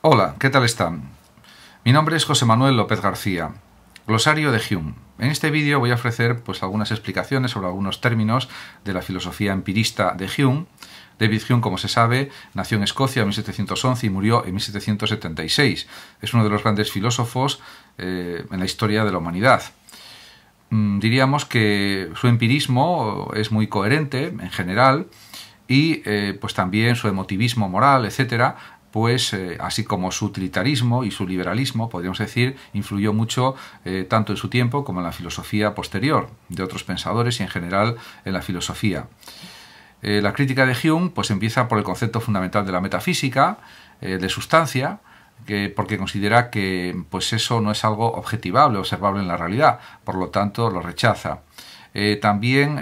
Hola, ¿qué tal están? Mi nombre es José Manuel López García, glosario de Hume. En este vídeo voy a ofrecer algunas explicaciones sobre algunos términos de la filosofía empirista de Hume. David Hume, como se sabe, nació en Escocia en 1711 y murió en 1776. Es uno de los grandes filósofos en la historia de la humanidad. Diríamos que su empirismo es muy coherente en general y también su emotivismo moral, etcétera, así como su utilitarismo y su liberalismo, podríamos decir, influyó mucho tanto en su tiempo como en la filosofía posterior de otros pensadores y en general en la filosofía. La crítica de Hume empieza por el concepto fundamental de la metafísica, de sustancia, porque considera que eso no es algo objetivable, observable en la realidad, por lo tanto lo rechaza. También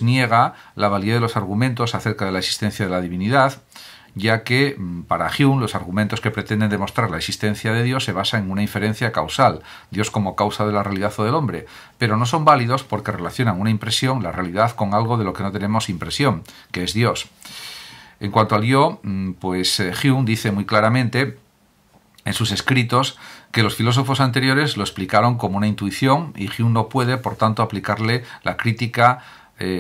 niega la validez de los argumentos acerca de la existencia de la divinidad, ya que para Hume los argumentos que pretenden demostrar la existencia de Dios se basan en una inferencia causal, Dios como causa de la realidad o del hombre, pero no son válidos porque relacionan una impresión, la realidad, con algo de lo que no tenemos impresión, que es Dios. En cuanto al yo, Hume dice muy claramente en sus escritos que los filósofos anteriores lo explicaron como una intuición y Hume no puede, por tanto, aplicarle la crítica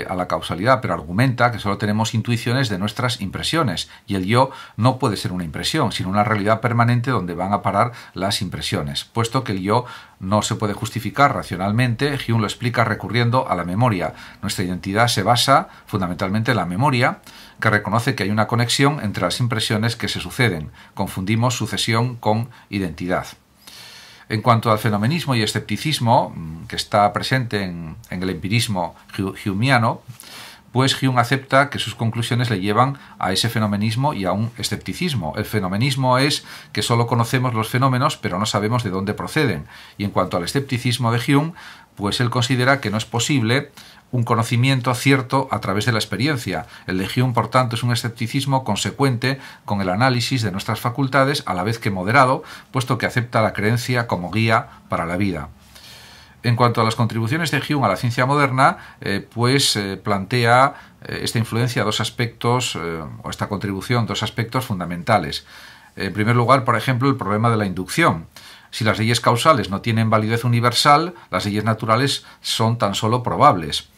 a la causalidad, pero argumenta que solo tenemos intuiciones de nuestras impresiones y el yo no puede ser una impresión, sino una realidad permanente donde van a parar las impresiones. Puesto que el yo no se puede justificar racionalmente, Hume lo explica recurriendo a la memoria. Nuestra identidad se basa fundamentalmente en la memoria, que reconoce que hay una conexión entre las impresiones que se suceden. Confundimos sucesión con identidad. En cuanto al fenomenismo y escepticismo, que está presente en el empirismo humeano, Hume acepta que sus conclusiones le llevan a ese fenomenismo y a un escepticismo. El fenomenismo es que solo conocemos los fenómenos, pero no sabemos de dónde proceden. Y en cuanto al escepticismo de Hume, él considera que no es posible un conocimiento cierto a través de la experiencia. El de Hume, por tanto, es un escepticismo consecuente con el análisis de nuestras facultades, a la vez que moderado, puesto que acepta la creencia como guía para la vida. En cuanto a las contribuciones de Hume a la ciencia moderna, plantea esta influencia dos aspectos, o esta contribución, dos aspectos fundamentales. En primer lugar, por ejemplo, el problema de la inducción. Si las leyes causales no tienen validez universal, las leyes naturales son tan solo probables.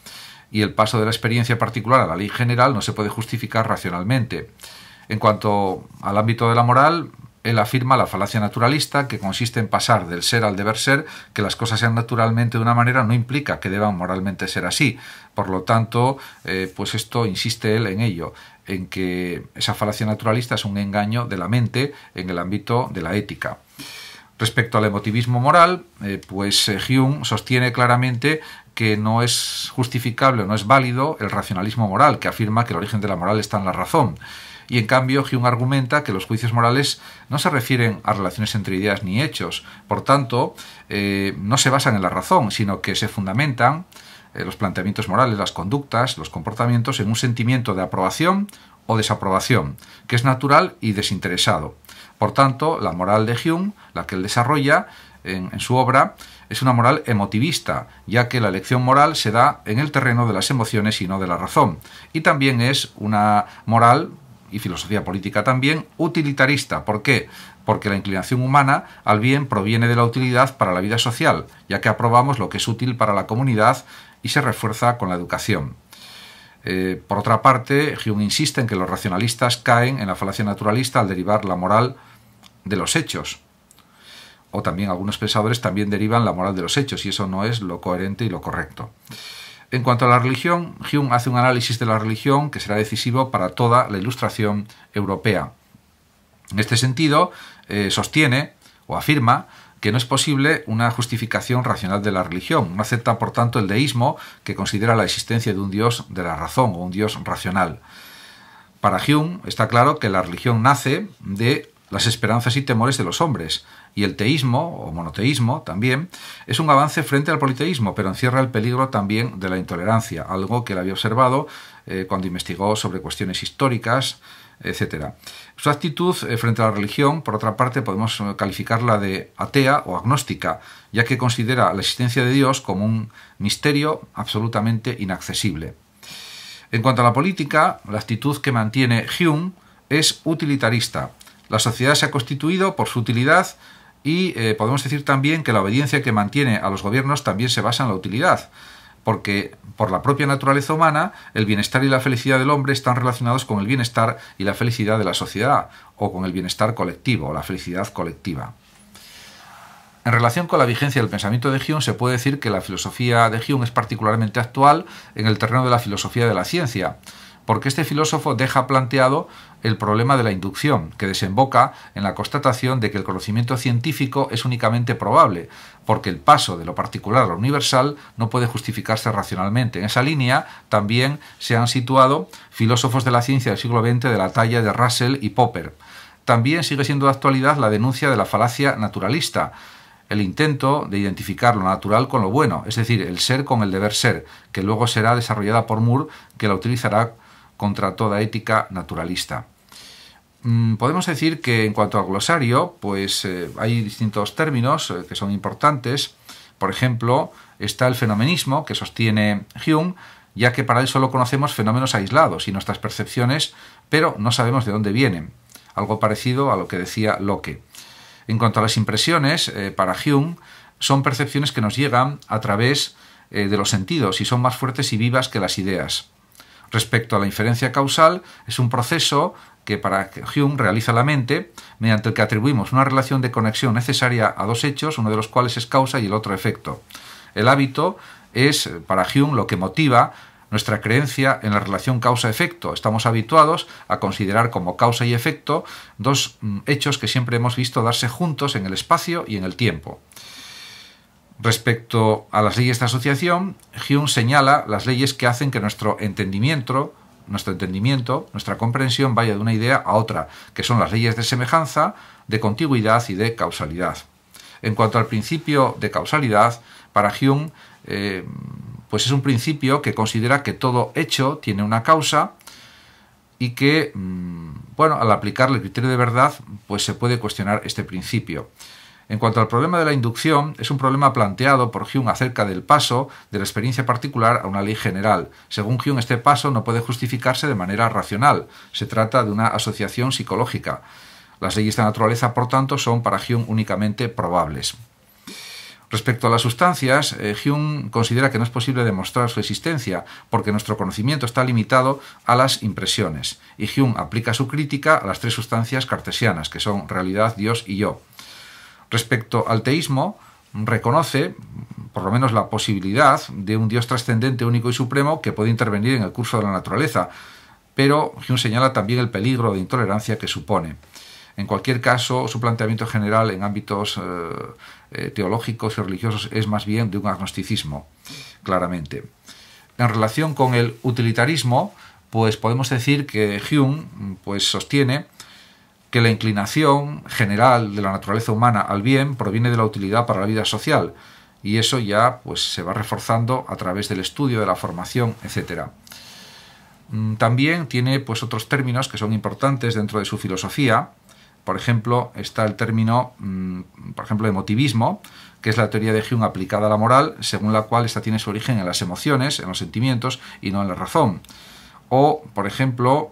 Y el paso de la experiencia particular a la ley general no se puede justificar racionalmente. En cuanto al ámbito de la moral, él afirma la falacia naturalista, que consiste en pasar del ser al deber ser. Que las cosas sean naturalmente de una manera no implica que deban moralmente ser así. Por lo tanto, esto insiste él en ello, en que esa falacia naturalista es un engaño de la mente en el ámbito de la ética. Respecto al emotivismo moral, Hume sostiene claramente que no es justificable o no es válido el racionalismo moral, que afirma que el origen de la moral está en la razón. Y en cambio Hume argumenta que los juicios morales no se refieren a relaciones entre ideas ni hechos, por tanto no se basan en la razón, sino que se fundamentan los planteamientos morales, las conductas, los comportamientos en un sentimiento de aprobación o desaprobación, que es natural y desinteresado. Por tanto, la moral de Hume, la que él desarrolla en su obra, es una moral emotivista, ya que la elección moral se da en el terreno de las emociones y no de la razón. Y también es una moral, y filosofía política también, utilitarista. ¿Por qué? Porque la inclinación humana al bien proviene de la utilidad para la vida social, ya que aprobamos lo que es útil para la comunidad y se refuerza con la educación. Por otra parte, Hume insiste en que los racionalistas caen en la falacia naturalista al derivar la moral de los hechos. O también algunos pensadores también derivan la moral de los hechos, y eso no es lo coherente y lo correcto. En cuanto a la religión, Hume hace un análisis de la religión que será decisivo para toda la Ilustración europea. En este sentido, sostiene o afirma que no es posible una justificación racional de la religión. No acepta, por tanto, el deísmo, que considera la existencia de un Dios de la razón o un Dios racional. Para Hume está claro que la religión nace de las esperanzas y temores de los hombres, y el teísmo, o monoteísmo también, es un avance frente al politeísmo, pero encierra el peligro también de la intolerancia, algo que él había observado cuando investigó sobre cuestiones históricas, etc. Su actitud frente a la religión, por otra parte, podemos calificarla de atea o agnóstica, ya que considera la existencia de Dios como un misterio absolutamente inaccesible. En cuanto a la política, la actitud que mantiene Hume es utilitarista. La sociedad se ha constituido por su utilidad y podemos decir también que la obediencia que mantiene a los gobiernos también se basa en la utilidad, porque por la propia naturaleza humana el bienestar y la felicidad del hombre están relacionados con el bienestar y la felicidad de la sociedad, o con el bienestar colectivo, o la felicidad colectiva. En relación con la vigencia del pensamiento de Hume, se puede decir que la filosofía de Hume es particularmente actual en el terreno de la filosofía de la ciencia, porque este filósofo deja planteado el problema de la inducción, que desemboca en la constatación de que el conocimiento científico es únicamente probable, porque el paso de lo particular a lo universal no puede justificarse racionalmente. En esa línea también se han situado filósofos de la ciencia del siglo XX de la talla de Russell y Popper. También sigue siendo de actualidad la denuncia de la falacia naturalista, el intento de identificar lo natural con lo bueno, es decir, el ser con el deber ser, que luego será desarrollada por Moore, que la utilizará contra toda ética naturalista. Podemos decir que en cuanto al glosario, pues hay distintos términos que son importantes. Por ejemplo, está el fenomenismo que sostiene Hume, ya que para él solo conocemos fenómenos aislados y nuestras percepciones, pero no sabemos de dónde vienen. Algo parecido a lo que decía Locke. En cuanto a las impresiones, para Hume son percepciones que nos llegan a través de los sentidos y son más fuertes y vivas que las ideas. Respecto a la inferencia causal, es un proceso que para Hume realiza la mente, mediante el que atribuimos una relación de conexión necesaria a dos hechos, uno de los cuales es causa y el otro efecto. El hábito es, para Hume, lo que motiva nuestra creencia en la relación causa-efecto. Estamos habituados a considerar como causa y efecto dos hechos que siempre hemos visto darse juntos en el espacio y en el tiempo. Respecto a las leyes de asociación, Hume señala las leyes que hacen que nuestro entendimiento, nuestra comprensión vaya de una idea a otra, que son las leyes de semejanza, de contigüidad y de causalidad. En cuanto al principio de causalidad, para Hume, pues es un principio que considera que todo hecho tiene una causa y que, al aplicarle el criterio de verdad, pues se puede cuestionar este principio. En cuanto al problema de la inducción, es un problema planteado por Hume acerca del paso de la experiencia particular a una ley general. Según Hume, este paso no puede justificarse de manera racional. Se trata de una asociación psicológica. Las leyes de la naturaleza, por tanto, son para Hume únicamente probables. Respecto a las sustancias, Hume considera que no es posible demostrar su existencia porque nuestro conocimiento está limitado a las impresiones. Y Hume aplica su crítica a las tres sustancias cartesianas, que son realidad, Dios y yo. Respecto al teísmo, reconoce, por lo menos, la posibilidad de un Dios trascendente, único y supremo que puede intervenir en el curso de la naturaleza, pero Hume señala también el peligro de intolerancia que supone. En cualquier caso, su planteamiento general en ámbitos teológicos y religiosos es más bien de un agnosticismo, claramente. En relación con el utilitarismo, pues podemos decir que Hume pues sostiene que la inclinación general de la naturaleza humana al bien proviene de la utilidad para la vida social, y eso ya pues se va reforzando a través del estudio, de la formación, etc. También tiene pues otros términos que son importantes dentro de su filosofía. Por ejemplo, está el término, emotivismo, que es la teoría de Hume aplicada a la moral, según la cual esta tiene su origen en las emociones, en los sentimientos y no en la razón. O, por ejemplo,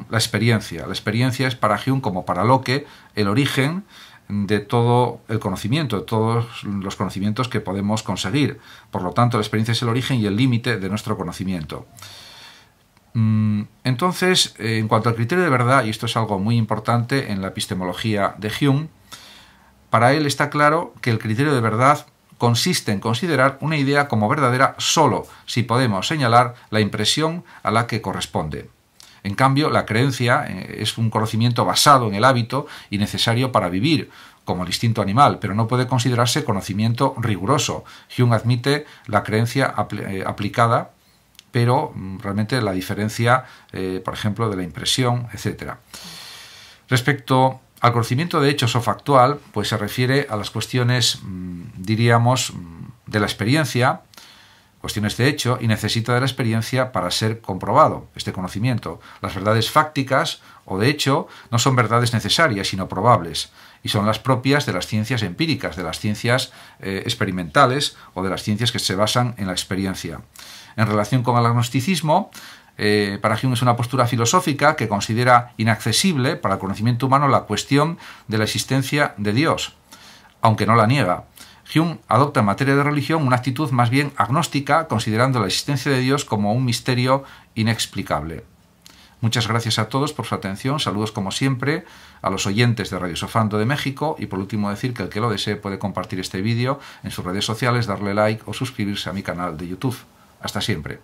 la experiencia. La experiencia es para Hume, como para Locke, el origen de todo el conocimiento, de todos los conocimientos que podemos conseguir. Por lo tanto, la experiencia es el origen y el límite de nuestro conocimiento. Entonces, en cuanto al criterio de verdad, y esto es algo muy importante en la epistemología de Hume, para él está claro que el criterio de verdad consiste en considerar una idea como verdadera solo si podemos señalar la impresión a la que corresponde. En cambio, la creencia es un conocimiento basado en el hábito y necesario para vivir, como el instinto animal, pero no puede considerarse conocimiento riguroso. Hume admite la creencia aplicada, pero realmente la diferencia, por ejemplo, de la impresión, etc. Respecto al conocimiento de hechos o factual, pues se refiere a las cuestiones, diríamos, de la experiencia, cuestiones de hecho, y necesita de la experiencia para ser comprobado este conocimiento. Las verdades fácticas o de hecho no son verdades necesarias, sino probables, y son las propias de las ciencias empíricas, de las ciencias experimentales o de las ciencias que se basan en la experiencia. En relación con el agnosticismo, Para Hume es una postura filosófica que considera inaccesible para el conocimiento humano la cuestión de la existencia de Dios, aunque no la niega. Hume adopta en materia de religión una actitud más bien agnóstica, considerando la existencia de Dios como un misterio inexplicable. Muchas gracias a todos por su atención, saludos como siempre a los oyentes de Radio Sofando de México y por último decir que el que lo desee puede compartir este vídeo en sus redes sociales, darle like o suscribirse a mi canal de YouTube. Hasta siempre.